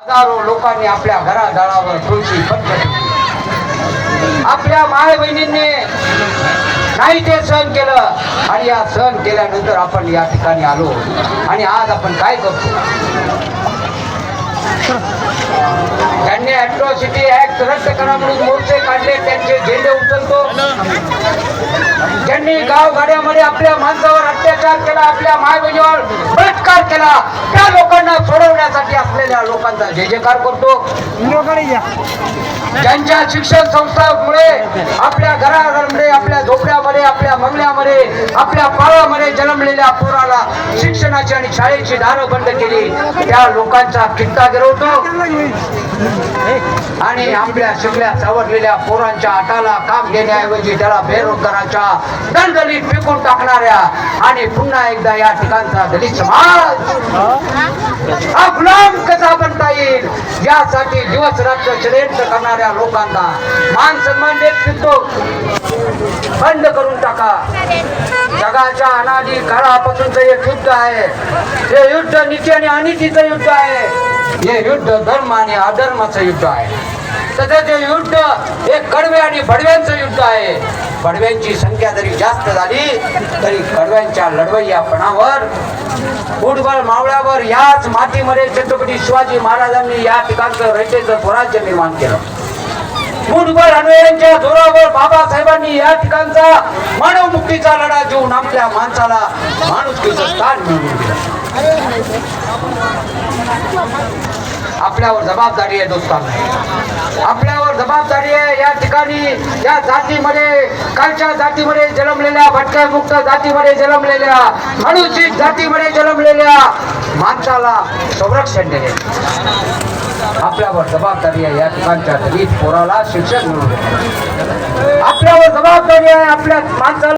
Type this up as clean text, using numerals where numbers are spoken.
हजारो लोकांनी आपल्या घरादारावर तुळशी फटकली. आपल्या माय बहिणींनी नाही ते सहन केलं आणि या सहन केल्यानंतर आपण या ठिकाणी आलो. आणि आज आपण काय करतो? ज्यांनी अॅट्रॉसिटी ऍक्ट रद्द करा म्हणून मोर्चे काढले त्यांचे झेंडे उचलतो. ज्यांनी गावगाड्यामध्ये आपल्या माणसावर अत्याचार केला, आपल्या माय बहिणीवर बलात्कार केला, त्या लोकांना सोडवण्यासाठी असलेल्या लोकांचा जय जयकार करतो. ज्यांच्या शिक्षण संस्थांमुळे आपल्या घरामध्ये, आपल्या झोपड्यामध्ये, आपल्या बंगल्यामध्ये, आपल्या पाळामध्ये जन्मलेल्या पोराला शिक्षणाची आणि शाळेची दारं बंद केली, त्या लोकांचा कित्ता गिरवतो. आणि आपल्या शिकल्या सावरलेल्या पोरांच्या हाताला काम देण्याऐवजी त्याला बेरोजगाराच्या दलदलीत फेकून टाकणाऱ्या आणि पुन्हा एकदा या ठिकाणचा दलित समाज हा गुलाम कसा बनता येईल यासाठी दिवस रात्र षडयंत्र करणाऱ्या लोकांना मान सन्मान देत फिरतो. बंद करून टाका. जगाच्या अनादी काळापासूनच एक युद्ध आहे. हे युद्ध नीती आणि अनितीचं युद्ध आहे. हे युद्ध धर्म आणि अधर्माचं युद्ध आहे. तसेच हे युद्ध हे कडवे आणि बडव्यांचं युद्ध आहे. बडव्यांची संख्या जरी जास्त झाली तरी कडव्यांच्या लढवय्यापणावर, फुटबॉल मावळ्यावर याच मातीमध्ये छत्रपती शिवाजी महाराजांनी या ठिकाणचं रयतेचं स्वराज्य निर्माण केलं. फुटबॉल अन्वयांच्या जोरावर बाबासाहेबांनी या ठिकाणचा मानवमुक्तीचा लढा देऊन आपल्या माणसाला माणुसकीचं स्थान मिळवून दिलं. आपल्यावर जबाबदारी आहे दोस्तांनो, आपल्यावर जबाबदारी आहे. या ठिकाणी या जातीमध्ये, कालच्या जातीमध्ये जन्मलेल्या, भटक्यामुक्त जातीमध्ये जन्मलेल्या, अनुसूचित जातीमध्ये जन्मलेल्या माणसाला संरक्षण देणे आपल्यावर जबाबदारी आहे. या ठिकाणच्या दलित पोराला शिक्षण मिळवून आपल्यावर जबाबदारी आहे. आपल्या माणसाला